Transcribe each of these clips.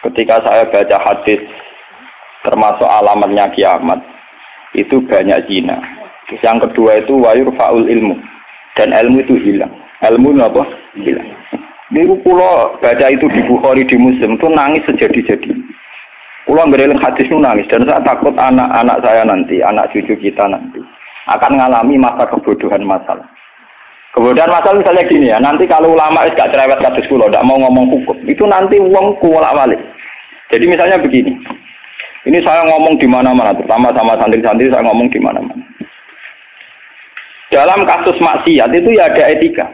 ketika saya baca hadis termasuk alamatnya kiamat itu banyak zina. Yang kedua itu wayurfa'ul ilmu, dan ilmu itu hilang. Ilmu apa? Hilang. Niku kula baca itu di Bukhari di Muslim itu nangis sejadi-jadi. Kula ngereling hadis itu nangis dan saya takut anak-anak saya nanti, anak cucu kita nanti akan mengalami masa kebodohan masalah. Kebodohan masalah misalnya gini ya, nanti kalau ulama gak cerewet kados kula, ndak mau ngomong hukum, itu nanti wong kuwalak-walik. Jadi misalnya begini, ini saya ngomong di mana-mana, terutama sama santri-santri saya ngomong di mana-mana. Dalam kasus maksiat itu ya ada etika.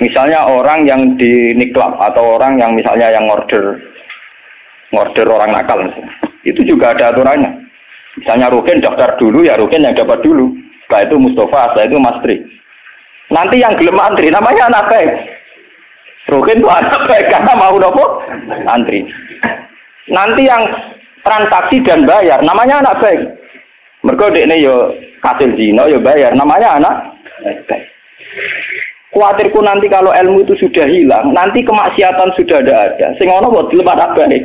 Misalnya orang yang di niklab atau orang yang misalnya yang order orang nakal, itu juga ada aturannya. Misalnya Rukin daftar dulu, ya Rukin yang dapat dulu. Setelah itu Mustafa, setelah itu Mas Tri. Nanti yang gelem antri namanya anak baik. Rukin itu anak baik karena mau nopo antri. Nanti yang transaksi dan bayar namanya anak baik. Mergo dekne yo hasil zina yo bayar namanya anak baik. Kuatirku nanti kalau ilmu itu sudah hilang, nanti kemaksiatan sudah ada. Sing ono kok dilem anak baik.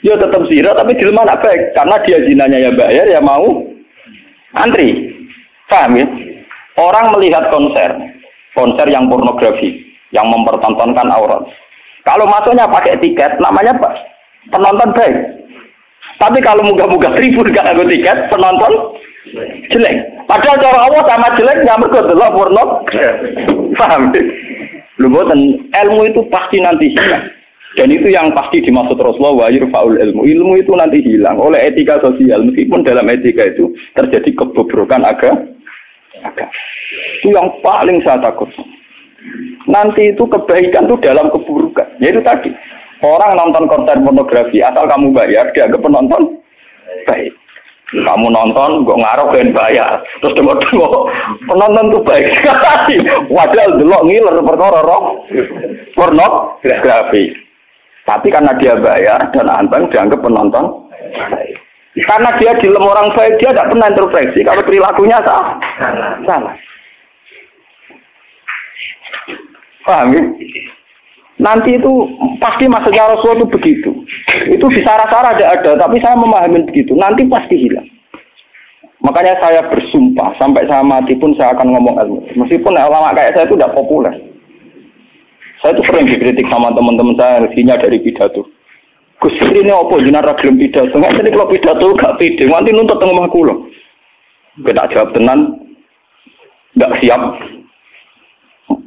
Yo tetap zina tapi dilem anak baik karena dia zinanya ya bayar ya mau antri. Paham ya? Orang melihat konser yang pornografi, yang mempertontonkan aurat. Kalau masuknya pakai tiket, namanya apa? Penonton baik. Tapi kalau muga-muga ribut gak ada tiket, penonton jelek. Padahal cara Allah sama jelek nggak mergo delok porno. Paham? Lho mboten, ilmu itu pasti nanti hilang. Dan itu yang pasti dimaksud Rasulullah wa yurfa'ul ilmu. Ilmu itu nanti hilang oleh etika sosial. Meskipun dalam etika itu terjadi kebobrokan agama. Itu yang paling saya takut. Nanti itu kebaikan itu dalam keburukan. Yaitu tadi, orang nonton konser pornografi asal kamu bayar, dianggap penonton baik. Kamu nonton, kok ngaruh dan bayar. Terus tengok-tengok, penonton itu baik sekali. Wadah delok ngiler perkara pornografi. Tapi karena dia bayar dan anteng dianggap penonton baik. Karena dia dilem orang baik, dia tidak pernah introspeksi kalau perilakunya salah. Paham ya? Nanti itu pasti maksudnya Rasulullah itu begitu. Itu di sarah-sarah ada, tapi saya memahami begitu. Nanti pasti hilang. Makanya saya bersumpah sampai saya mati pun saya akan ngomong ilmu. Meskipun ulama kayak saya itu tidak populer. Saya itu sering dikritik sama teman-teman saya isinya dari pidato. Gus ini apa jenara gelem pidato? Nggak jadi kalau pidato gak pede. Nanti nuntut tengah omahku loh. Kita jawab tenan, nggak siap.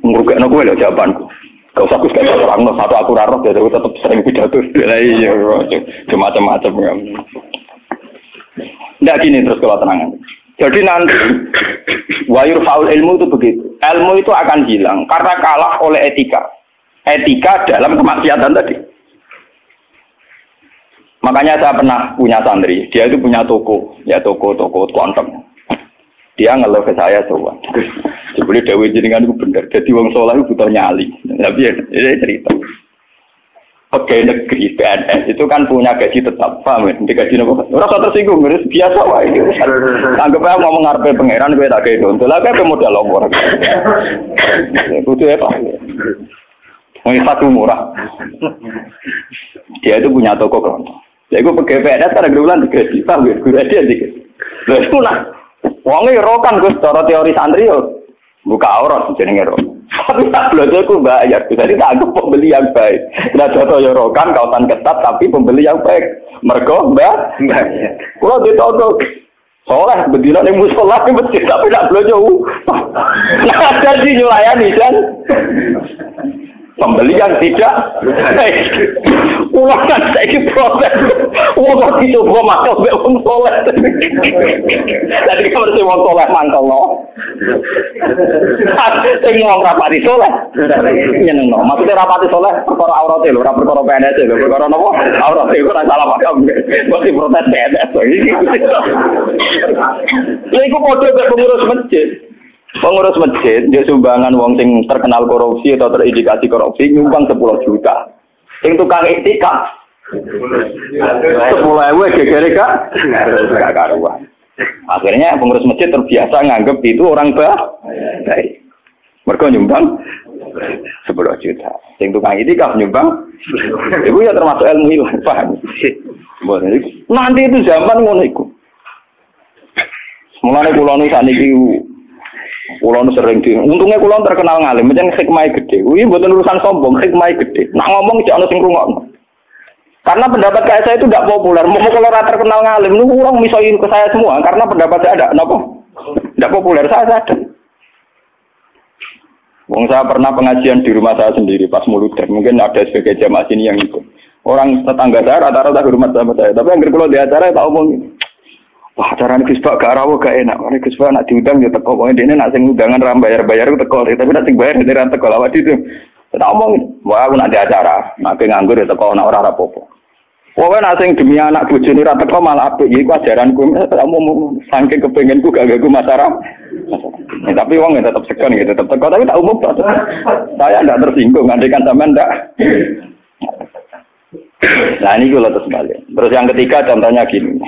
Nguruknya gue loh jawabanku. Gak usah aku sekali terang, satu aku rarok ya, aku tetap sering pidato. Iya, macam-macam ya. Nggak gini terus kalau tenangan. Jadi nanti wayur faul ilmu itu begitu. Ilmu itu akan hilang karena kalah oleh etika. Etika dalam kemaksiatan tadi. Makanya saya pernah punya santri, dia itu punya toko kontong. Dia ngeluh ke saya soal. Sebelum Dewi jenengan itu benar. Jadi wong soleh itu butuh nyali. Tapi ya, ini cerita. Pegawai negeri PNS itu kan punya gaji tetap, paham ya? Gaji apa? Rasa tersinggung, biasa wah ini. Anggap aja ngomong ngarepe pangeran gue tak kayak itu. Lah kayak modal longor. Itu apa? Mau satu murah. Dia itu punya toko kelontong. Jadi gue pegawai PNS karena gerulan digaji, paham ya? Gue aja dikit. Lah itu lah. Wongnya rokan gue secara teori santri yo buka aurat jenenge rokan. Tapi tak belajar ku bayar. Jadi tak anggap pembeli yang baik. Nah contoh yo rokan kautan ketat tapi pembeli yang baik. Mergo mbak. Kalau ditoto soleh berdina ning musala ning masjid tapi tak belajar. Nah ada sih nyulayani kan. Pembeli yang tidak baik. Ulangan saiki proses. Wong kok dicoba makal mek wong soleh. Jadi kamar sing wong soleh mangkel no. Sing wong rapati soleh. Nyenengno. Maksudnya rapati soleh perkara aurate lho, ora perkara PNS lho, perkara napa? Aurate iku ora salah paham. Mesti protes PNS. Lha iku padha karo pengurus masjid. Pengurus masjid, dia sumbangan wong sing terkenal korupsi atau terindikasi korupsi nyumbang 10 juta. Sing tukang iktikaf 10.000 gegere gak karuan. Akhirnya pengurus masjid terbiasa nganggep itu orang baik. Mergo nyumbang 10 juta. Sing tukang itikaf nyumbang, itu ya termasuk ilmu ilang, paham? Nanti itu zaman ngono iku. Mulane kula nu sakniki kula nu sering di. Untungnya kula terkenal ngalim, pancen hikmahe gedhe. Kuwi mboten urusan sombong, hikmahe gedhe. Nak ngomong iki ana sing ngrungokno. Karena pendapat saya itu tidak populer. Mau kalau rata terkenal ngalim, lu orang misalnya ke saya semua. Karena pendapat saya ada, kenapa? Tidak populer, saya sadar. Wong saya pernah pengajian di rumah saya sendiri pas muludek. Mungkin ada sebagai jamaah sini yang ikut. Orang tetangga saya rata-rata hormat sama saya. Tapi yang kalau di acara tak omong. Wah, acara ini Gus Pak gak rawo gak enak. Ini Gus Pak nak diundang ya teko. Pokoknya dia nak sing undangan ram bayar-bayar teko. Tapi nak sing bayar dia ram teko lawat itu. Tak omong. Wah, aku nak di acara. Nak nganggur ya teko nak ora apa-apa. Pokoknya nak sing demi anak bojone ra teko malah apik iki ajaranku saking kepenginku gak gagu masyarakat. Tapi wong tetap segan gitu, tetap teko tapi tak umum. Saya ndak tersinggung, andekan sampean ndak. Nah ini kula terus balik. Terus yang ketiga contohnya gini.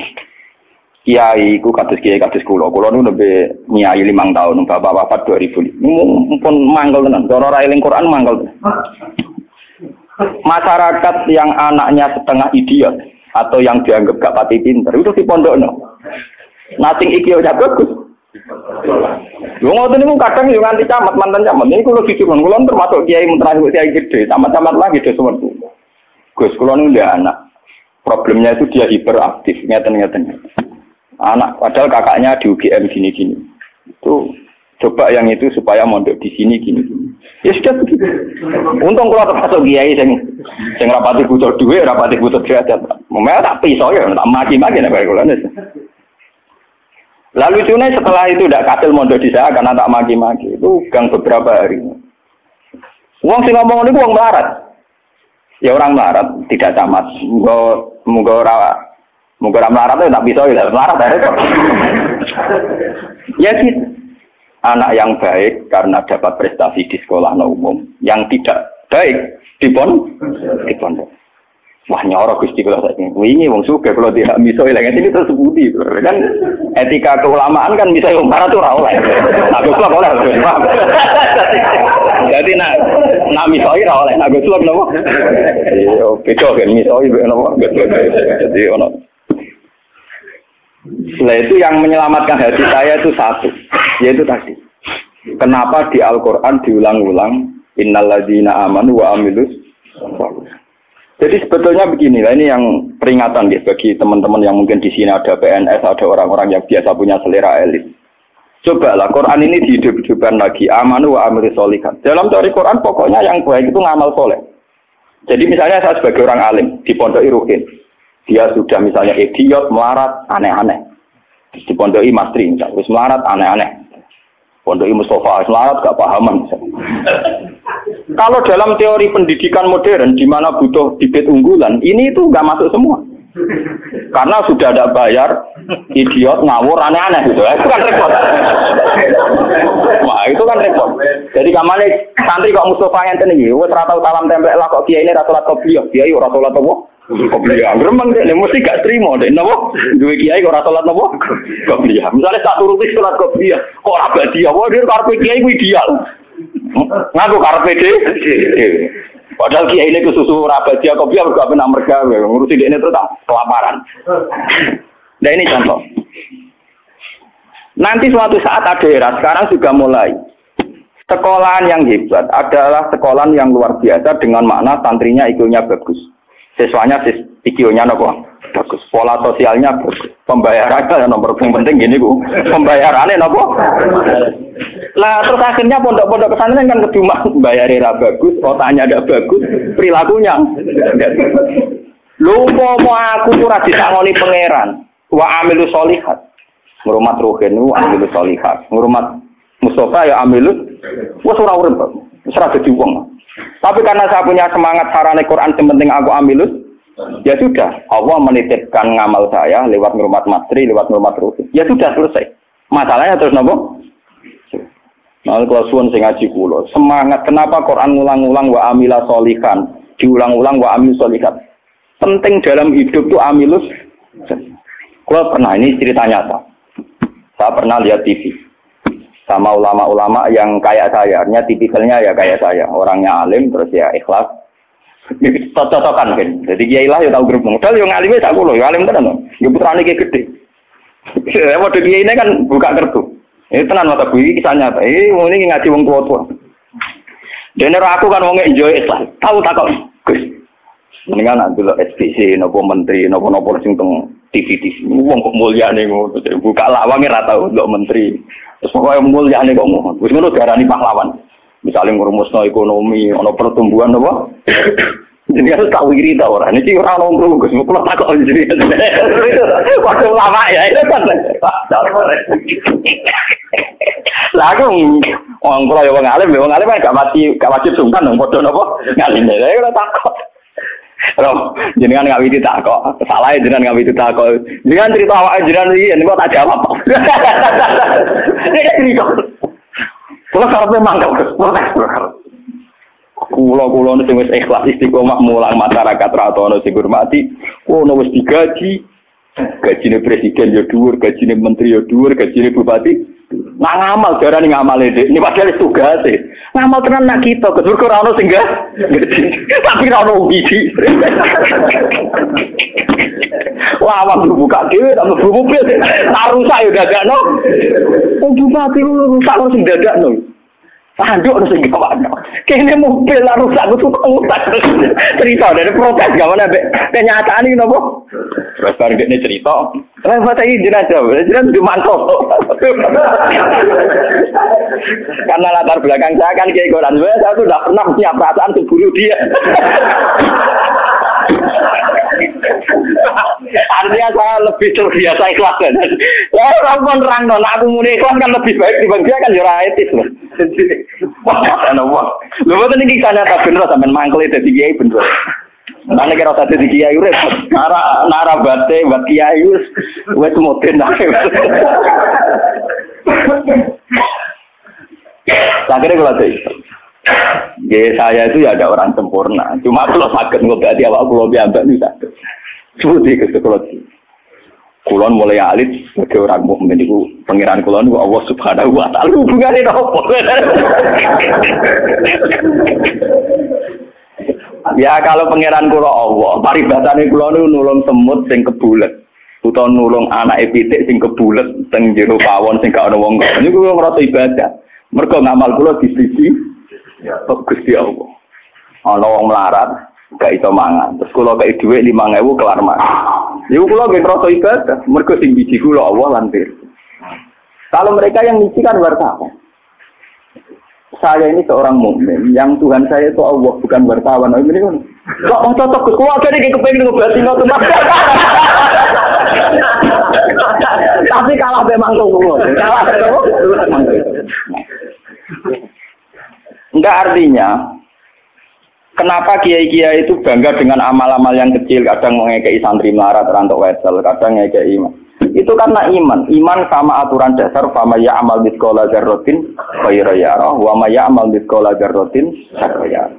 Kiai ku kados kiai kados kula nu lebih nyai 5 tahun, bapak wafat 2000. Mumpun mangkel tenan, cara ra eling Quran mangkel tenan. Masyarakat yang anaknya setengah idiot atau yang dianggap gak pati pinter itu di pondokno. Nating iki udah bagus. Lu ngoten niku kadang yo nganti camat mantan camat. Ini kula disuwun, kula termasuk kiai terakhir kiai gede, camat-camat lagi do seperti. Gus kula niku ndek anak. Problemnya itu dia hiperaktif, ngeten-ngeten. Anak padahal kakaknya di UGM gini-gini. Itu coba yang itu supaya mondok di sini gini-gini. Ya sudah begitu. Untung kalau termasuk kiai sing rapati butuh duit, rapati butuh derajat. Memang tak pisau ya, tak maki-maki nek kula. Lalu lucunya setelah itu tidak kasil mondok di saya karena tak maki-maki. Itu gang beberapa hari. Wong sing ngomong niku wong melarat. Ya orang melarat, tidak camat. Muga ora melarat itu tak pisau ya, melarat repot. Ya gitu. Anak yang baik karena dapat prestasi di sekolah umum, yang tidak baik di pondok. Wah nyorok Gusti kula saiki. Wingi wong sugih kalau tidak miso ilang ini terus budi. Kan etika keulamaan kan bisa wong marah tuh ora oleh. Nah goblok oleh. Jadi nak miso ora oleh, nak goblok napa? Yo beda kan miso napa goblok. Jadi ono. Setelah itu yang menyelamatkan hati saya itu satu, yaitu tadi. Kenapa di Al-Quran diulang-ulang innalladzina amanu wa amilus. Jadi sebetulnya beginilah, ini yang peringatan ya, bagi teman-teman yang mungkin di sini ada PNS, ada orang-orang yang biasa punya selera elit. Cobalah Quran ini dihidup-hidupkan lagi, amanu wa amilus sholihat. Dalam teori Quran pokoknya yang baik itu ngamal soleh. Jadi misalnya saya sebagai orang alim di Pondok Irukin. Dia sudah misalnya idiot, melarat, aneh-aneh. Di Pondok Mastri, misalnya, melarat, aneh-aneh. Pondok Mustafa, melarat, gak pahaman. Misalnya. Kalau dalam teori pendidikan modern, di mana butuh bibit unggulan, ini itu gak masuk semua. Karena sudah ada bayar, idiot, ngawur, aneh-aneh. Gitu. Itu kan repot. Wah, itu kan repot. Jadi kamane santri kok Mustafa yang ini, wes ratau salam templek lah kok kiai ini ratulat kopiah, kiai ratulat apa? Kopiah, gremeng deh, mesti gak terima deh, nabo. Dua kiai kok ratulat nabo? Kopiah. Misalnya tak turuti sholat kopiah, kok raga dia, wah dia karpe kiai ku ideal. Ngaku karpe deh. Padahal kiai ini kesusu raga dia kopiah, gak pernah mereka ngurusi dia ini terus kelaparan. Nah ini contoh. Nanti suatu saat ada era, sekarang juga mulai. Sekolahan yang hebat adalah sekolahan yang luar biasa dengan makna santrinya IQ-nya bagus. Siswanya IQ-nya bagus. Pola sosialnya bagus. Pembayarannya nomor yang penting gini Bu. Pembayarannya nopo. Lah terus akhirnya pondok-pondok pesantren kan kedua bayarnya bagus, otaknya tidak bagus, perilakunya. Lu mau aku ora disangoni pangeran. Wa amilus sholihat. Ngurmat ruhenu amilus sholihat. Ngurmat Mustafa ya amilus. Wes ora urip, wis ora dadi wong. Tapi karena saya punya semangat sarane Quran yang penting aku amilus, ya sudah. Allah menitipkan ngamal saya lewat ngurmat mastri, lewat ngurmat ruhi. Ya sudah selesai. Masalahnya terus nopo? Nah, kalau suwun sing ngaji kula, semangat kenapa Quran ngulang-ulang wa amila sholihan, diulang-ulang wa amil sholihat. Penting dalam hidup itu amilus. Kula pernah ini cerita nyata. Saya pernah lihat TV. sama ulama-ulama yang kayak saya, artinya tipikalnya ya kayak saya, orangnya alim terus ya ikhlas. Cocok-cocokan kan. Jadi kiai lah ya tahu grup modal yang alimnya tak kulo, alim tenan. Ya putrane ki gede. Waduh kiai ini kan buka kertu. Ini tenan mata bui kisahnya. Ini ngaji wong tua-tua. Dan aku kan wong enjoy Islam. Tahu tak kok. Gus. Mendingan nak delok SPC nopo menteri nopo sing teng TV-TV. Wong kok mulyane ngono. Buka lawange ra tau delok menteri. Terus pokoke mulyane kok ngono. Wis ngono darani pahlawan. Misalnya ngurumusno ekonomi, ono pertumbuhan apa? Jadi harus tahu iri tahu orang. Ini orang nongkrong, gus, mau tak kau jadi. Waktu lama ya itu kan. Lagu orang pulau yang ngalim kan gak wajib sungkan dong, bodoh nopo ngalim. Saya udah takut. Roh, jenengan nggak widi takut. Salah ya jenengan nggak widi takut. Jenengan cerita awak jenengan ini kok tak jawab. Ini cerita. Kalau karena memang protes. Kulo nu sing wis ikhlas istiqomah mulang masyarakat ra ono sing hormati, ono wis digaji. Gajine presiden yo dhuwur, gajine menteri yo dhuwur, gajine bupati. Nak ngamal darane ngamale Dik. Ini padahal tugase. Ngamal tenan nak kita, kedur ora ono sing gak. Tapi ora ono biji. Wah, waktu buka dhewe tak mlebu mobil. Tak rusak yo dadakno. Wong bupati rusak kok sing dadakno. Anduk harus gawano. Kene mobil lah rusak aku suka ngutak. Cerita dari protes gimana kenyataan ini nopo? Terus baru dia cerita. Kenapa tadi jenazah dimantau. Karena latar belakang saya kan kayak Quran. Saya tuh tidak pernah punya perasaan seburu dia. Artinya saya lebih terbiasa ikhlas kan. Ya orang menerang non aku muni ikhlas kan lebih baik dibanding dia kan jurah etis loh. Wah, wah. Lho mboten iki nyata bener sampean mangkel dadi kiai bener. Nang kira dadi kiai urip nara bate buat kiai wis moden ae. Akhirnya kalau itu, saya itu ya ada orang sempurna. Cuma kalau sakit ngobati awak kulo biambak nih sakit. Seperti itu kalau kulon mulai alit sebagai orang mukmin itu pangeran kulon itu Allah Subhanahu Wa Taala hubungannya apa? Ya kalau pangeran kulon Allah, paribatane kulon itu nulung semut sing kebulet, utawa nulung anak pitik sing kebulet, sing jero pawon sing gak ana wong kok. Niku ngrasa ibadah. Mergo ngamal kula disiji Gusti Allah. Ana wong melarat gak iso mangan. Terus kula kei dhuwit 5.000 kelar mangan. Iku kula nggih ngrasa ibadah, mergo sing biji kula Allah lan Kalau mereka yang ngisi kan wartawan. Saya ini seorang mukmin, yang Tuhan saya itu Allah bukan wartawan. Ini kan kok cocok ke kuwi ada iki kepengin ngobati ngono Mas. Tapi kalah memang kok. Kalah enggak artinya kenapa kiai-kiai itu bangga dengan amal-amal yang kecil, kadang mengekei santri melarat rantok wesel, kadang ngekei iman. Itu karena iman sama aturan dasar fama ya'mal mithqala dzarratin khairan yarah wa ma ya'mal mithqala dzarratin syarran yarah.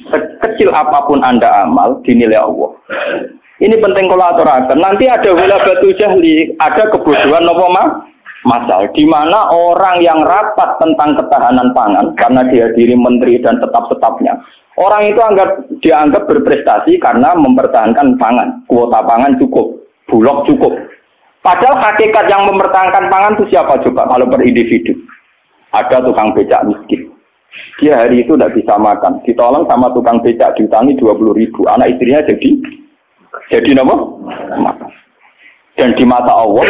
Sekecil apapun Anda amal dinilai Allah. Ini penting kalau aturakan. Nanti ada wala batu jahli, ada kebodohan apa masal di mana orang yang rapat tentang ketahanan pangan karena dihadiri menteri dan tetap-tetapnya. Orang itu dianggap berprestasi karena mempertahankan pangan, kuota pangan cukup, bulog cukup. Padahal hakikat yang mempertahankan pangan itu siapa coba kalau per individu? Ada tukang becak miskin. Dia hari itu tidak bisa makan, ditolong sama tukang becak diutangi 20.000. Anak istrinya jadi apa? Makan. Dan di mata Allah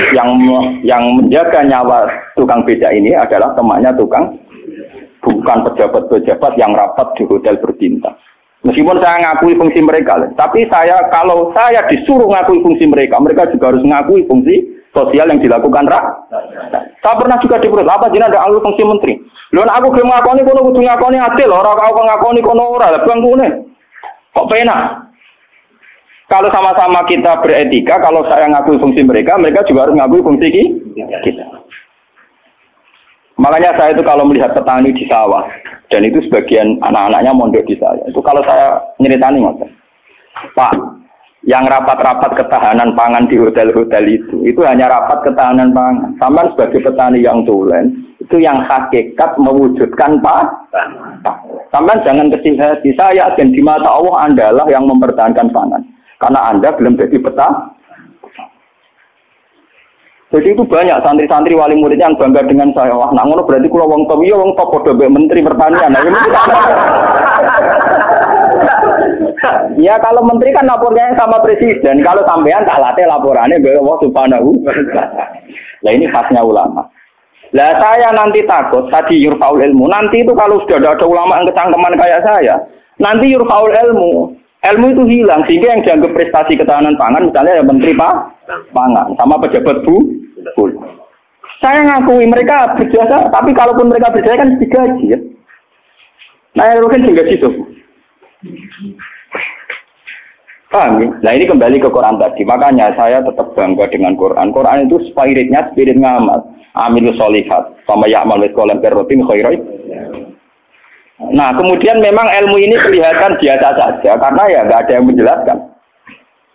yang menjaga nyawa tukang becak ini adalah temannya tukang, bukan pejabat-pejabat yang rapat di hotel berbintang. Meskipun saya ngakui fungsi mereka, tapi kalau saya disuruh ngakui fungsi mereka juga harus ngakui fungsi sosial yang dilakukan Saya pernah juga diperut, apa jenengan ada alur fungsi menteri? Lho aku gelem ngakoni kono kudu ngakoni adil, ora kau ngakoni kono ora, lah bang kene. Kok penak? Kalau sama-sama kita beretika, kalau saya ngakui fungsi mereka juga harus ngakui fungsi kita. Makanya saya itu kalau melihat petani di sawah, dan itu sebagian anak-anaknya mondok di saya, itu kalau saya nyeritani Pak, yang rapat-rapat ketahanan pangan di hotel-hotel itu hanya rapat ketahanan pangan. Sampai sebagai petani yang tulen, itu yang hakikat mewujudkan Sampai jangan kecil hati. Saya dan di mata Allah Andalah yang mempertahankan pangan. Karena Anda belum jadi peta. Jadi itu banyak santri-santri wali murid yang bangga dengan saya. Wah, nak ngono berarti kula wong top, iya wong top padha mbek menteri pertanian. Nah, ya kalau menteri kan lapornya sama presiden. Kalau sampean tak latih laporannya mbek Allah Subhanahu. Lah ini khasnya ulama. Lah saya nanti takut tadi yurfaul ilmu. Nanti itu kalau sudah ada ulama yang kecangkeman kayak saya, nanti yurfaul ilmu. Ilmu itu hilang sehingga yang dianggap prestasi ketahanan pangan misalnya ya menteri pangan sama pejabat saya ngakui mereka berjasa, tapi kalaupun mereka berjasa kan digaji ya. Nah itu kan juga gitu. Paham ya? Nah ini kembali ke Quran tadi. Makanya saya tetap bangga dengan Quran. Quran itu spirit ngamal. Amilus solihat sama ya'mal mithqala dzarratin khairan. Nah kemudian memang ilmu ini kelihatan biasa saja karena ya nggak ada yang menjelaskan.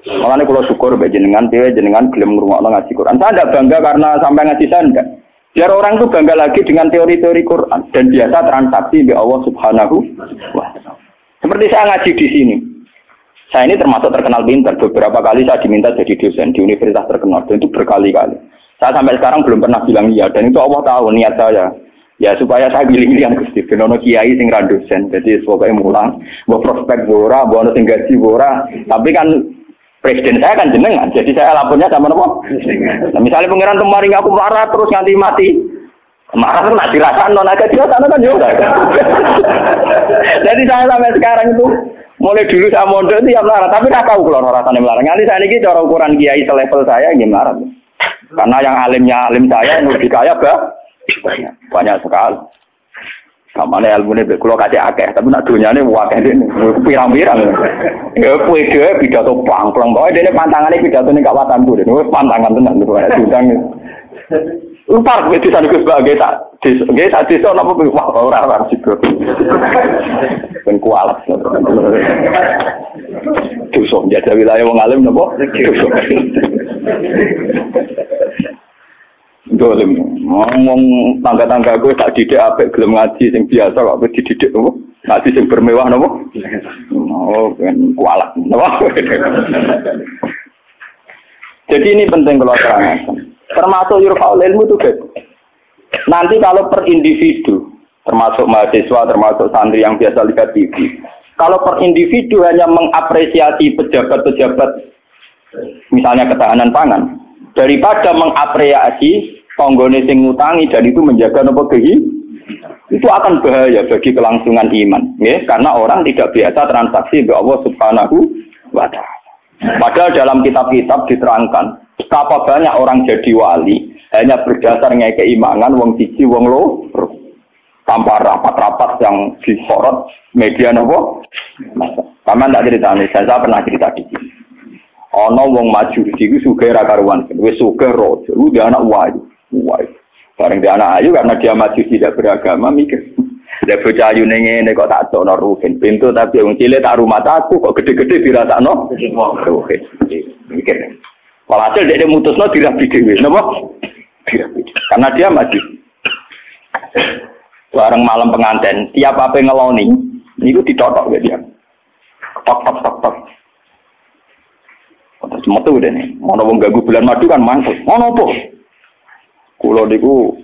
Makanya kalau syukur jenengan gelem ngrungokno ngaji Quran. Saya tidak bangga karena sampai ngaji saya enggak. Biar orang itu bangga lagi dengan teori-teori Quran dan biasa transaksi di Allah Subhanahu wa taala. Seperti saya ngaji di sini. Saya ini termasuk terkenal pintar. Beberapa kali saya diminta jadi dosen di universitas terkenal dan itu berkali-kali. Saya sampai sekarang belum pernah bilang iya dan itu Allah tahu niat saya. Ya supaya saya pilih-pilih yang Gusti ben ono kiai sing ra dosen. Jadi pokoke mulang, mbok prospek ora, mbok ono sing gaji ora. Tapi kan presiden saya kan jenengan, jadi saya lapornya sama nopo. Nah, misalnya pangeran kemarin aku marah terus nganti mati, marah terus nak dirasakan non agak dirasakan kan juga. Jadi saya sampai sekarang itu mulai dulu saya mondok itu ya marah, tapi tak tahu kalau rasanya marah. Nanti saya ini cara ukuran kiai selevel saya gimana? Karena yang alimnya alim saya, yang lebih kaya banyak sekali. Kamane ilmune mek kula kacek akeh, tapi nak donyane akeh dene pirang-pirang. Ya kowe dhewe pidato pangklong, pokoke dene pantangane pidatone gak watanku dene. Wis pantangan tenan kok diundang. Upar wis disane sebagai tak nggih sak desa napa wah ora sik. Ben kualat. Dosa jaga wilayah wong alim napa? Dolim, ngomong tangga-tangga gue tak didik apik gelem ngaji sing biasa kok dididik nopo? Ngaji sing bermewah nopo? Oh, kan kualat nopo? Jadi ini penting kalau terangkan. Termasuk yurfaul ilmu itu guys. Nanti kalau per individu, termasuk mahasiswa, termasuk santri yang biasa lihat TV, kalau per individu hanya mengapresiasi pejabat-pejabat, misalnya ketahanan pangan, daripada mengapresiasi tonggone sing ngutangi dan itu menjaga nopo itu akan bahaya bagi kelangsungan iman, ya, karena orang tidak biasa transaksi dengan Allah Subhanahu wa taala. Padahal dalam kitab-kitab diterangkan betapa banyak orang jadi wali hanya berdasar keimanan wong siji wong loro tanpa rapat-rapat yang disorot media nopo. Paman tak cerita nih, saya pernah cerita di sini. Ono wong maju iki sugih ra karuan, wis sugih rojo, dia anak wayu. Bareng dia anak ayu karena dia maju tidak beragama mikir. Lah bocah ayu ning ngene kok tak cokno rugen pintu tapi wong cilik tak rumah aku kok gede-gede dirasakno. Rugen. Mikir. Walhasil dia mutusno dirabi dhewe, napa? Dirabi. Karena dia maju. Bareng malam pengantin, tiap apa ngeloni niku ditotok ke dia. Tok. Terus metu dene. Ono wong ganggu bulan madu kan mantuk. Ono apa? Kulo niku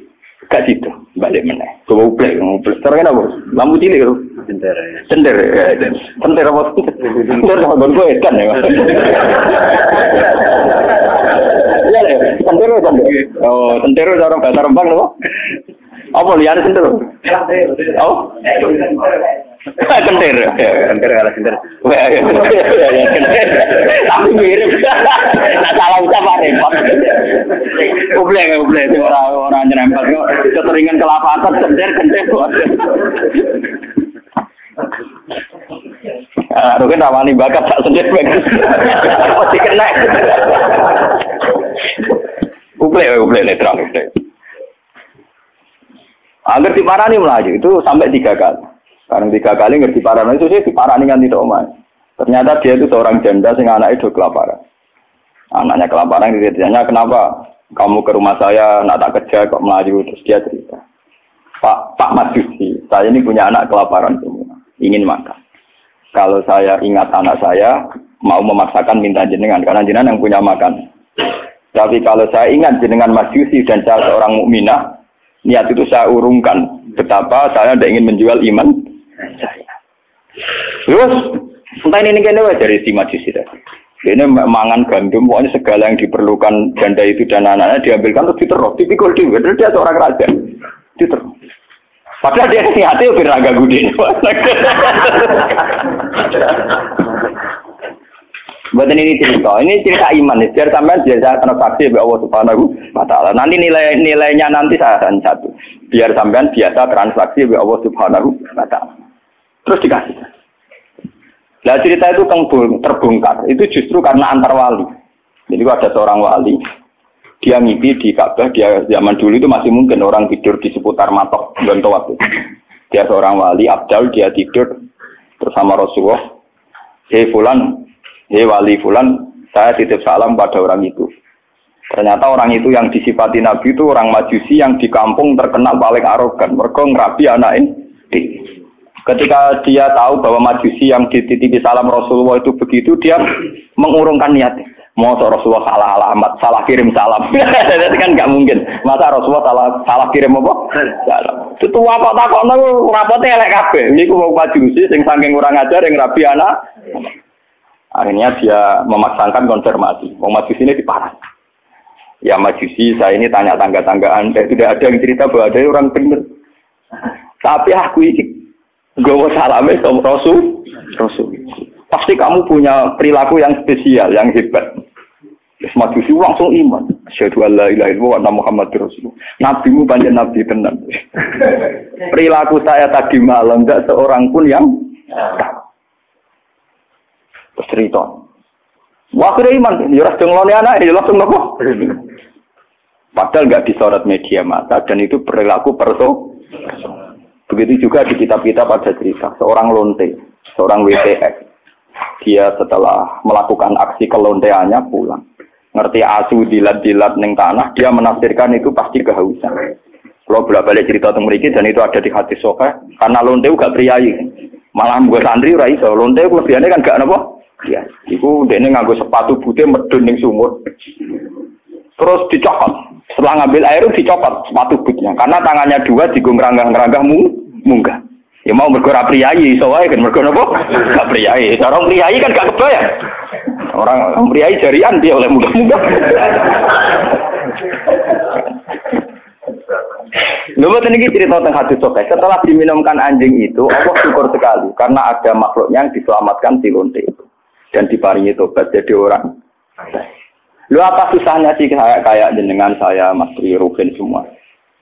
gak sido balik meneh. Coba uplek. Terus apa? Lampu cilik lho. Sender. Sender apa? Sender apa gonku edan ya. Iya lho, sender. Oh, sender orang bahasa Rembang lho. Apa liane sender? Oh. Kentir kalau kentir. Tapi mirip. Nah salah ucap repot. Ublek orang nyerempet kok keteringan kelapatan kentir. Aduh kan rawani bakat tak sendiri. Pasti kena. Ublek netral. Agar diparani melaju itu sampai 3 kali. Sekarang 3 kali ngerti parani itu sih diparani kan tidak omah. Ternyata dia itu seorang janda sing anaknya itu kelaparan. Anaknya kelaparan, ditanya kenapa kamu ke rumah saya nak tak kerja kok melaju, terus dia cerita. Pak Majusi, saya ini punya anak kelaparan semua, ingin makan. Kalau saya ingat anak saya, mau memaksakan minta jenengan, karena jenengan yang punya makan. Tapi kalau saya ingat jenengan Majusi dan saya seorang mukminah, niat itu saya urungkan. Betapa saya tidak ingin menjual iman saya. Terus, entah ini kayaknya dari si Majusi tadi. Ini mangan gandum, pokoknya segala yang diperlukan janda itu dan anak-anaknya diambilkan terus diterus, dipikul dia. Dia seorang raja, diterus. Padahal dia niatnya lebih raga gudin. Buat ini cerita iman. Biar sampai biasa transaksi oleh Allah Subhanahu wa Ta'ala. Nanti nilainya nanti saya akan satu. Biar sampai biasa transaksi oleh Allah Subhanahu wa Ta'ala. Terus dikasih. Nah cerita itu terbongkar. Itu justru karena antar wali. Jadi ada seorang wali. Dia ngipi di Ka'bah, dia zaman dulu itu masih mungkin orang tidur di seputar matok dan waktu. Dia seorang wali, Abdal, dia tidur bersama Rasulullah. Hei Fulan, hei wali Fulan, saya titip salam pada orang itu. Ternyata orang itu yang disifati Nabi itu orang Majusi yang di kampung terkenal paling arogan. Mereka ngerabi anak ini. Ketika dia tahu bahwa Majusi yang dititipi salam Rasulullah itu begitu, dia mengurungkan niatnya. Mau Rasulullah salah alamat, salah kirim salam. Itu kan nggak mungkin. Masa Rasulullah salah kirim apa? Salam. Itu apa takon itu rapotnya elek kabeh. Ini ku mau Majusi sing saking kurang ajar yang rabi anak. Akhirnya dia memaksakan konfirmasi. Mau Majusi ini diparah. Ya Majusi, saya ini tanya tangga-tangga Anda. Tidak ada yang cerita bahwa ada orang benar. Tapi aku ini gawa salamnya sama Rasul. Pasti kamu punya perilaku yang spesial, yang hebat. Majusi langsung iman. Asyhadu an la ilaha illallah wa anna Muhammadar Rasulullah. Nabimu banyak nabi tenan. Perilaku saya tadi malam enggak seorang pun yang terus cerita. Wah, kira iman. Ya ras denglone anak, ya langsung nopo. Padahal enggak disorot media massa dan itu perilaku Begitu juga di kitab-kitab ada cerita seorang lonte, seorang WTX. Dia setelah melakukan aksi kelonteannya pulang. Ngerti asu dilat-dilat ning tanah, dia menafsirkan itu pasti kehausan. Kalau bolak-balik cerita tentang mriki dan itu ada di hadis sahih, karena lonte gak priayi. Malah mbok santri ora iso, lonte lebihane kan gak napa? Ya, iku dekne nganggo sepatu putih medun ning sumur. Terus dicopot. Setelah ngambil air dicopot sepatu bootnya karena tangannya dua digo ngeranggah-ngeranggah munggah. Ya mau mergo ora priayi iso wae kan mergo napa? Gak priayi. Orang priayi kan gak kebayang. Orang priayi jarian dia oleh munggah-munggah. Lalu ini cerita tentang hadis sahih. Setelah diminumkan anjing itu, Allah syukur sekali karena ada makhluknya yang diselamatkan si lonte itu dan diparingi tobat jadi orang. Lu apa susahnya sih kayak jenengan saya, Mas Tri, Ruben semua.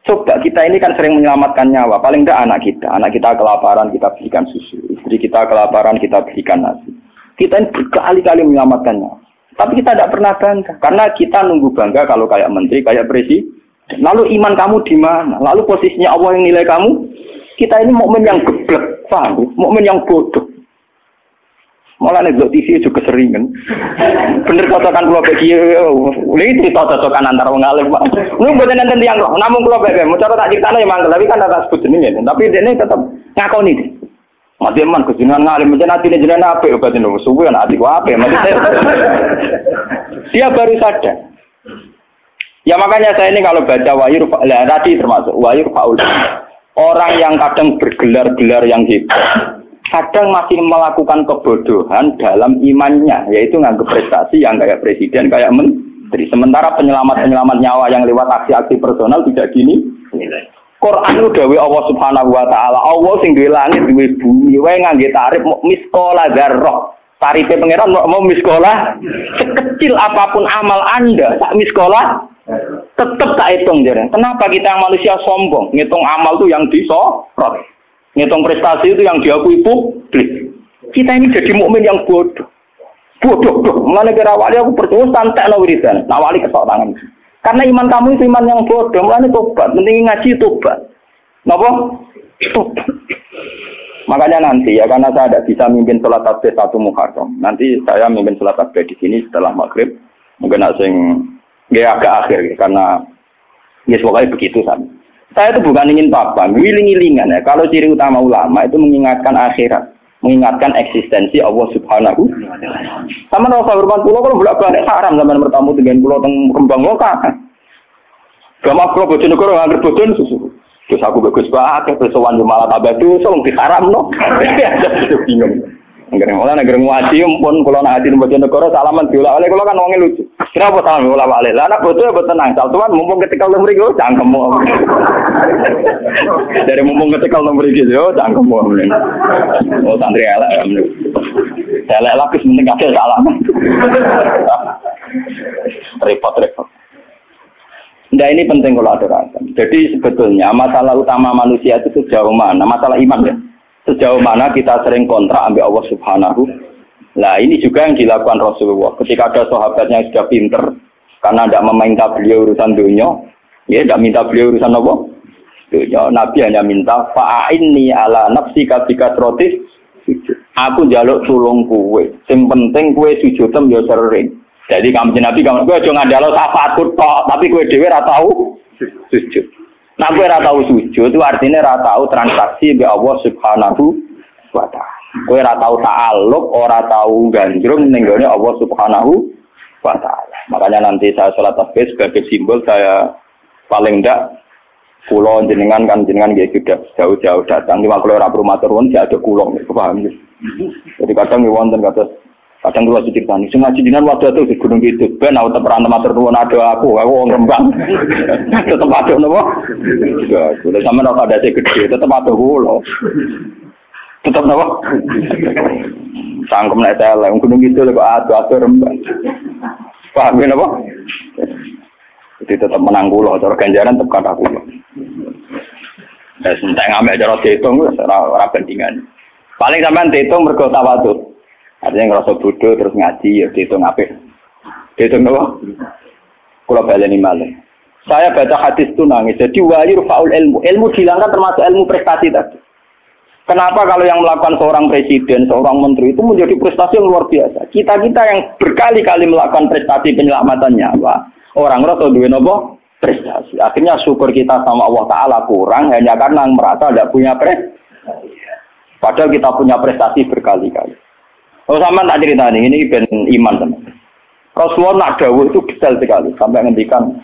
Coba kita ini kan sering menyelamatkan nyawa. Paling enggak anak kita kelaparan kita berikan susu, istri kita kelaparan kita berikan nasi. Kita ini berkali-kali menyelamatkan nyawa. Tapi kita tidak pernah bangga karena kita nunggu bangga kalau kayak menteri, kayak presiden. Lalu iman kamu di mana? Lalu posisinya Allah yang nilai kamu? Kita ini mukmin yang geblek, paham? Mukmin yang bodoh. Malah nih TV juga keseringan. Bener cocokan kalau bagi ini cerita cocokan antara wong alim, Pak. Lu mboten nenten tiyang kok. Namun kalau bagi mau cara tak critane ya mangkel, tapi kan tak sebut jenenge. Tapi dene tetep ngakoni iki. Mati man kejenengan ngalim menjen atine jenengan apik obat niku. Suwe ana ati ku apik. Dia baru sadar. Ya makanya saya ini kalau baca wahyu tadi termasuk wahyu faul. Orang yang kadang bergelar-gelar yang hebat, kadang masih melakukan kebodohan dalam imannya, yaitu nganggap prestasi yang kayak presiden, kayak menteri. Sementara penyelamat nyawa yang lewat aksi-aksi personal tidak gini. Quran itu dawuh Allah Subhanahu wa taala, Allah sing duwe langit, duwe bumi, wae ngangge tarif miskola dzarrah. Tarife pangeran mau miskola sekecil apapun amal Anda, tak miskola tetap tak hitung jare. Kenapa kita yang manusia sombong? Ngitung amal tuh yang disorot. Ngitung prestasi itu yang diakui publik. Kita ini jadi mukmin yang bodoh. Bodoh. Mulane kira wali aku percaya santekno wiridan. Nah wali ketok tangan. Karena iman kamu itu iman yang bodoh. Mulane tobat, penting ngaji tobat. Napa? Tobat. Makanya nanti ya karena saya tidak bisa mimpin salat tasbih 1 Muharram. Nanti saya mimpin salat tasbih di sini setelah maghrib. Mungkin asing agak akhir karena ya pokoknya begitu kan. Saya itu bukan ingin apa, ngiling-ngilingan ya. Kalau ciri utama ulama itu mengingatkan akhirat, mengingatkan eksistensi Allah Subhanahu. Sama rasa hormat pulau kalau bolak-balik haram zaman bertamu dengan pulau teng Kembang Loka. Gama pulau Bojonegoro nggak berbodon susu. Terus aku bagus banget, persoalan malah tambah dosa, di haram no. Bingung. Negeri ngaji pun kalau nak hadir Bojonegoro salaman diulah oleh kalau kan wongnya lucu. Kenapa salaman diulah oleh? Lah anak bodoh ya tenang. Tuan mumpung ketika lu mriki cangkemmu. Dari mumpung ketika lu mriki yo cangkemmu. Oh santri elek. Elek lagi penting kabeh salaman. Repot. Nah ini penting kalau aturakan. Jadi sebetulnya masalah utama manusia itu sejauh mana? Masalah iman ya. Sejauh mana kita sering kontrak ambil Allah Subhanahu. Nah ini juga yang dilakukan Rasulullah. Ketika ada sahabatnya yang sudah pinter, karena tidak meminta beliau urusan dunia, ya tidak minta beliau urusan apa? Dunia. Nabi hanya minta fa'inni ala nafsika bikasrotis. Aku njaluk tulung kue. Yang penting kue sujudem ya sering. Jadi kamu Nabi kamu kue jangan njaluk syafaat tok, tapi kue dhewe ora tahu sujud. Nah, gue ora tahu sujud itu artinya ora tahu transaksi be Allah Subhanahu wa taala. Gue ora tahu ta'alluq, ora tahu gandrung ning gone Allah Subhanahu wa taala. Makanya nanti saya salat tasbih sebagai simbol saya paling ndak kula jenengan kan jenengan nggih sudah jauh-jauh datang. Cuma kalau ora perlu matur nuwun ya ada kula, paham ya. Jadi kadang wonten kados kadang kula diceritani sing ngaji dinan waktu itu di Gunung Kidul ben aku teperan matur nuwun ada aku wong Rembang tetep ada napa ya sudah sampean ora ada gede tetep ada kula tetep napa sangkem nek tele Gunung Kidul kok ada Rembang paham napa jadi tetep menang kula cara ganjaran tetep kata kula entek ngambek cara diitung ora bandingan paling sampean diitung mergo tawadhu. Artinya ngerasa bodoh terus ngaji ya dihitung apik. Dihitung apa? Kula baleni malih. Saya baca hadis itu nangis. Jadi wayur faul ilmu. Ilmu dihilangkan termasuk ilmu prestasi tadi. Kenapa kalau yang melakukan seorang presiden, seorang menteri itu menjadi prestasi yang luar biasa. Kita-kita yang berkali-kali melakukan prestasi penyelamatan nyawa, orang ngerasa duwe napa? Prestasi. Akhirnya syukur kita sama Allah Ta'ala kurang hanya karena merasa tidak punya prestasi. Padahal kita punya prestasi berkali-kali. Oh sama tak cerita ini ben iman teman. Rasulullah nak dawuh itu detail sekali sampai ngendikan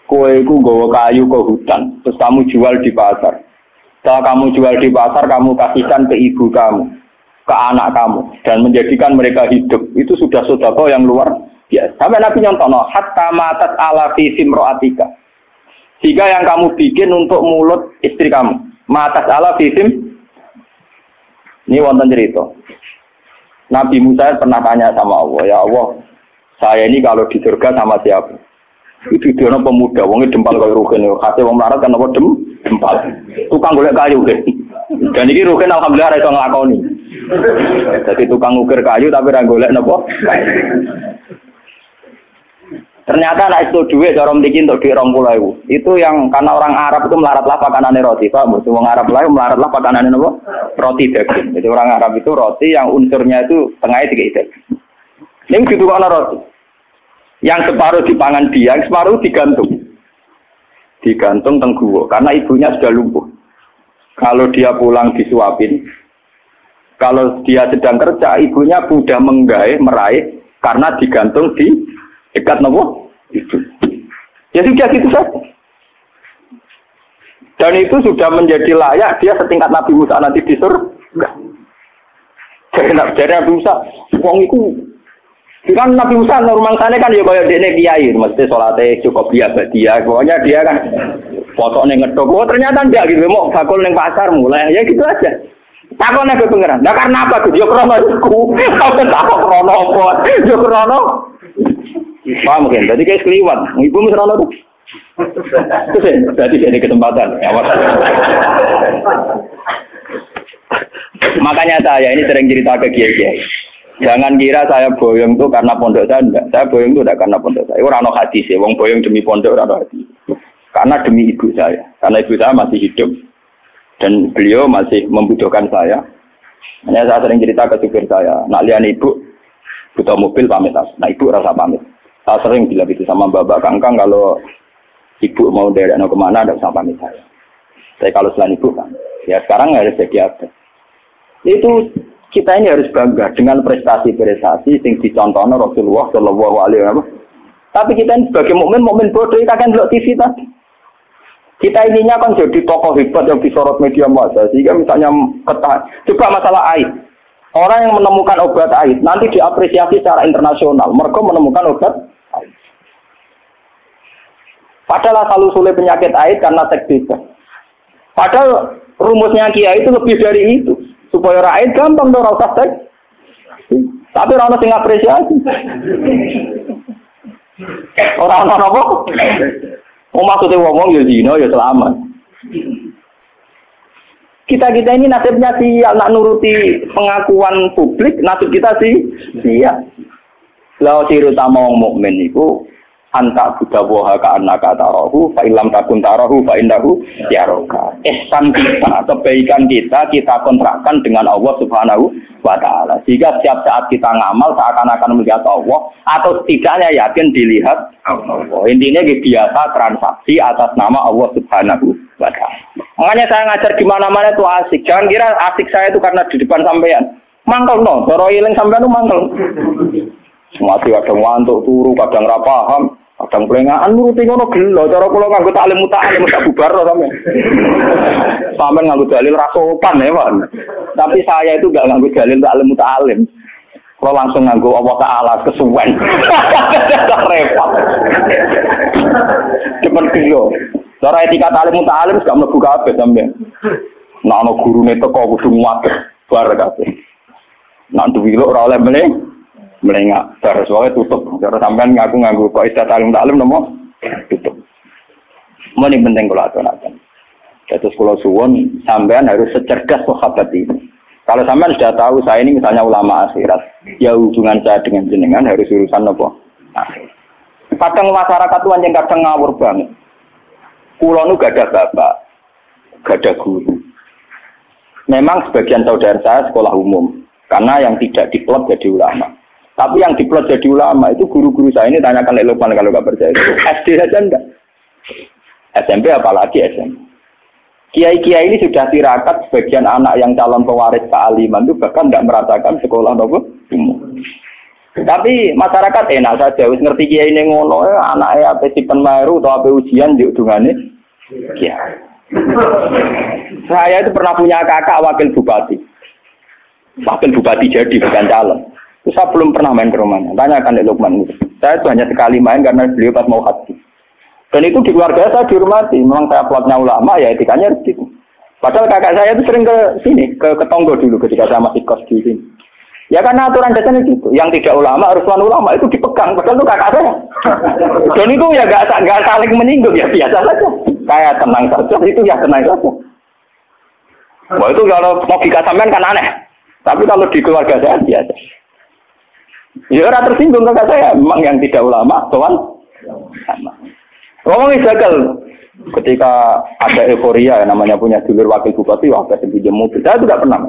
kowe iku nggawa kayu ke hutan terus kamu jual di pasar. Setelah kamu jual di pasar kamu kasihkan ke ibu kamu, ke anak kamu dan menjadikan mereka hidup. Itu sudah sedekah yang luar biasa. Sampai Nabi nyontono hatta matat ala fi simraatika. Jika yang kamu bikin untuk mulut istri kamu, matat ala fi sim. Ini wonten cerita. Nabi Musa pernah tanya sama Allah, ya Allah, saya ini kalau di surga sama siapa? Itu dia pemuda, wongnya dempal kaya Rugen, khasnya wong melarat kan apa dempal. Tukang golek kayu deh. Dan ini Rugen alhamdulillah iso nglakoni. Jadi tukang ngukir kayu tapi ra golek napa? Ternyata anak itu duit cara mriki untuk duit 20.000. Itu yang karena orang Arab itu melaratlah pakanane roti, Pak. Wong Arab lain melaratlah pakanane napa? Roti daging. Jadi orang Arab itu roti yang unsurnya itu tengahnya dikei daging. Ning ditukokno roti. Yang separuh dipangan dia, yang separuh digantung. Digantung teng guwa karena ibunya sudah lumpuh. Kalau dia pulang disuapin. Kalau dia sedang kerja, ibunya mudah meraih karena digantung di dekat nopo itu. Jadi dia gitu saja. Dan itu sudah menjadi layak dia setingkat Nabi Musa nanti di surga. Jadi Nabi Musa, wong itu kan Nabi Musa normal sana kan ya kayak dene kiai, mesti salate cukup biasa dia. Pokoknya dia kan fotone ngedok. Oh ternyata enggak gitu, mau bakul ning pasar mulai ya gitu aja. Takone ke pengeran. Lah karena apa? Yo krono iku. Apa tak krono apa? Yo krono paham mungkin, jadi kayak sekeliwat, ibu misalnya tuh, terus berarti jadi kesempatan. Makanya saya ini sering cerita ke kiai-kiai. Jangan kira saya boyong tuh karena pondok saya, enggak. Saya boyong tuh enggak karena pondok saya. Orang no hadis ya, wong boyong demi pondok orang no hadis. Karena demi ibu saya, karena ibu saya masih hidup dan beliau masih membutuhkan saya. Hanya saya sering cerita ke supir saya, nak lihat ibu butuh mobil pamit, nah ibu rasa pamit. Saya sering bilang itu sama Bapak Kangkang kalau Ibu mau daerah kemana tidak usah pamit saya. Tapi kalau selain ibu kan, ya sekarang harus jadi apa? Itu kita ini harus bangga dengan prestasi-prestasi yang dicontohkan Rasulullah Shallallahu Alaihi Wasallam. Tapi kita ini sebagai mukmin bodoh kita kan lihat TV tadi. Kita ininya kan jadi tokoh hebat yang disorot media massa. Sehingga misalnya coba masalah aid. Orang yang menemukan obat aid nanti diapresiasi secara internasional. Mereka menemukan obat aid. Padahal asal-usulnya penyakit aid karena seks bebas. Padahal rumusnya kiai itu lebih dari itu. Supaya rakyat gampang dong rasa seks. Tapi orang yang apresiasi. Orang-orang apa? Maksudnya ngomong ya zina ya selamat. Kita ini nasibnya sial, nak nuruti pengakuan publik, nasib kita sih sial. Lalu siru sama orang mukmin itu anta budawaha ka'annaka tarahu fa illam takun tarahu fa innahu yaraka. Ihsan kita, kebaikan kita kontrakkan dengan Allah Subhanahu wa taala. Sehingga setiap saat kita ngamal seakan-akan melihat Allah atau setidaknya yakin dilihat Allah. Intinya biasa transaksi atas nama Allah Subhanahu wa taala. Makanya saya ngajar di mana-mana itu asik. Jangan kira asik saya itu karena di depan sampean. Mangkel no, cara iling sampean itu mangkel. Mati kadang ngantuk turu, kadang ra paham, kadang blengaan nuruti ngono gelo. Cara kula nganggo taklim muta'alim tak bubarno sampean. Sampean nganggo dalil ra sopan ya, Pak. Tapi saya itu enggak nganggo dalil taklim muta'alim. Kalau langsung nganggo Allah Ta'ala kesuwen. Repot. Cepet gelo. Cara etika taklim muta'alim gak mlebu kabeh sampean. Nek ana gurune teko kudu nguwate bar kabeh. Nek duwi ora oleh melengak, terus wae tutup. Cara sampean ngaku kok istilah taklim nomo tutup. Mene penting kula aturaken. Terus kula suwun sampean harus secerdas sahabat ini. Kalau sampean sudah tahu saya ini misalnya ulama akhirat, ya hubungan saya dengan jenengan harus urusan apa? Akhirat. Kadang masyarakat tuan yang kadang ngawur banget. Kula nu gak ada bapak, gak ada guru. Memang sebagian saudara saya sekolah umum, karena yang tidak diplot jadi ulama. Tapi yang diplot jadi ulama itu guru-guru saya ini tanyakan Lukman kalau nggak percaya. SD saja enggak. SMP apalagi SMP. Kiai-kiai ini sudah tirakat sebagian anak yang calon pewaris kealiman itu bahkan tidak merasakan sekolah nopo umum. Tapi masyarakat enak saja, wis ngerti kiai ini ngono, anaknya apa sipen baru atau apa ujian di udungannya. Kiai. Saya itu pernah punya kakak wakil bupati. Wakil bupati jadi bukan calon. Saya belum pernah main ke rumahnya. Tanyakan Lukman. Saya itu hanya sekali main karena beliau pas mau haji. Dan itu di keluarga saya dihormati. Memang saya plotnya ulama, ya etikanya begitu. Padahal kakak saya itu sering ke sini, ke Tonggo dulu ketika saya masih kos di sini. Ya karena aturan dasarnya gitu. Yang tidak ulama, harus ulama itu dipegang. Padahal itu kakak saya. Dan itu ya nggak saling menyinggung, ya biasa saja. Saya tenang saja, itu ya tenang saja. Wah itu kalau logika sampean kan aneh. Tapi kalau di keluarga saya biasa. Ya orang tersinggung kakak saya, memang yang tidak ulama, tuan. Ngomongin gagal. Ketika ada euforia, namanya punya dulur wakil bupati, wah saya pinjam mobil. Saya tidak pernah.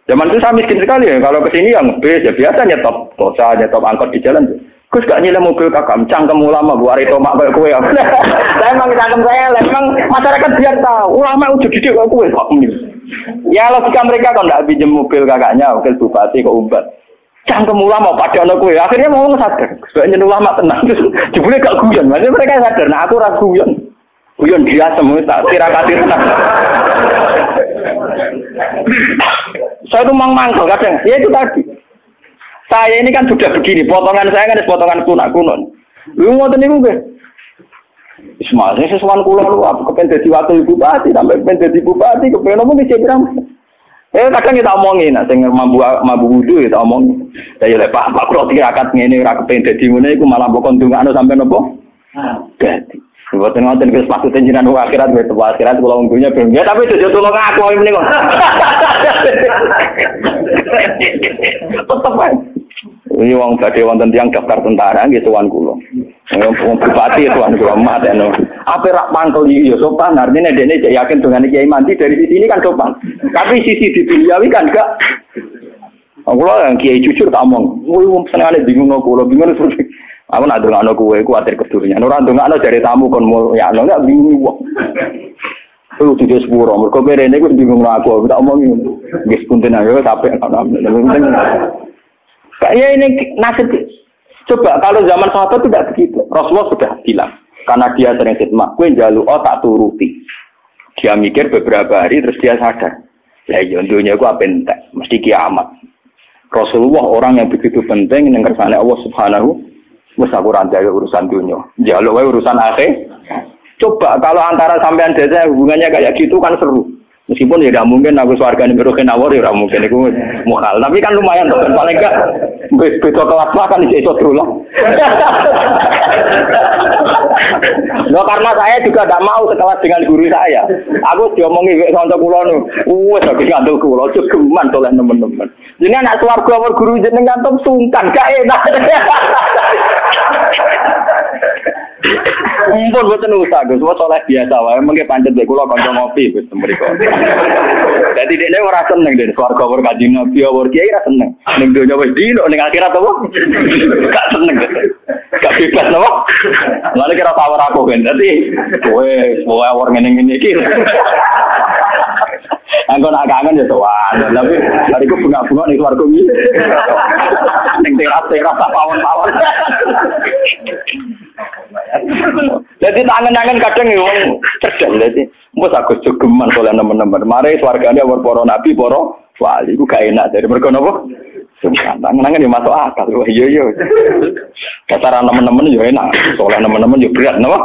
Zaman itu saya miskin sekali ya. Kalau kesini yang bis ya biasa nyetop tosa, nyetop angkot di jalan. Gus gak nyilem mobil kakak, cangkem ulama, bu hari tomak kayak kue. Saya emang cangkem saya, emang masyarakat biar tahu. Ulama udah didik kayak kue. Ya logika mereka kalau tidak pinjam mobil kakaknya, wakil bupati ke Umbat. Cangkem ulama pada anak kue. Akhirnya mau sadar. Sebenarnya ulama tenang. Jebule gak guyon. Maksudnya mereka sadar. Nah aku ragu guyon. Guyon dia semua tak tirakati tenang. Saya tuh mangkel kadang. Ya itu tadi. Saya ini kan sudah begini. Potongan saya kan potongan kuno-kuno. Lu ngoten niku nggih. Ismail sesuatu kula lu aku kepen dadi wakil bupati sampai kepen dadi bupati kepen opo wis pirang. Kadang kita omongin, nah, sing mambu wudu kita omongin. Ya lek Pak kula tirakat ngene ora kepen dadi ngene iku malah mbok ndongakno sampe napa? Dadi. Ngoten-ngoten wis maksud jenengan akhirat wis akhirat kula wong dunya ben. Ya tapi aja tulung aku ngene kok. Tetep ae. Ini wong badhe wonten tiyang daftar tentara nggih tuan kula. Wong bupati tuan kula mateno. Apa rak mangkel iki ya sopan, artinya dene cek yakin dengan kiai mandi dari sisi ini kan sopan. Tapi sisi di duniawi kan enggak. Kula yang kiai jujur tak omong. Wong senengane bingung kula, bingung terus. Aku nak ndongakno kowe kuwatir kedurian. Ora ndongakno jare tamu kon ya ono ndak bingung wong. Itu tidak sepuro. Mereka berene aku bingung aku tak omongin. Wis punten ayo sampai kayak ini nasib. Coba kalau zaman sahabat tidak begitu. Rasulullah sudah bilang karena dia sering khidmah, kowe njaluk tak turuti. Dia mikir beberapa hari terus dia sadar. Lah iya dunia ku apa entek, mesti kiamat. Rasulullah orang yang begitu penting ning kersane Allah Subhanahu wis aku ora njaluk urusan dunia. Njaluk wae urusan akhir. Coba kalau antara sampean desa hubungannya kayak gitu kan seru. Meskipun ya tidak mungkin aku swargane beroken awor ya ora mungkin iku mukhal. Tapi kan lumayan tuh. Paling enggak beda kelas lah kan iso dulu. Loh karena saya juga tidak mau sekelas dengan guru saya. Aku diomongi wek kanca kula nu. Wes aku ngandel kula geman oleh teman-teman. Jenenge anak swarga awor guru jenengan tuh sungkan gak enak. Mumpun boten usah Gus, wis oleh biasa wae mengke pancet nek kula kanca ngopi Gus mriko. Dadi dekne ora seneng den swarga awor Kanjeng Nabi awor kiai ora seneng. Ning donya wis dino ning akhirat apa? Gak seneng. Gak bebas apa? Lalu kira tawar aku kan. Dadi kowe awor ngene-ngene iki. Anggo nak kangen ya sowan. Tapi bariku bunga-bunga ning swarga iki. Ning teras-teras tak pawon-pawon. Jadi tangan-tangan kadang wong cerdas dadi. Mbok aku jogeman oleh teman-teman. Mari swargane awor para nabi, para wali iku gak enak dari mergo napa? Tangan-tangan yo masuk akal. Iya. Kataran teman-teman yo enak, oleh teman-teman yo berat napa?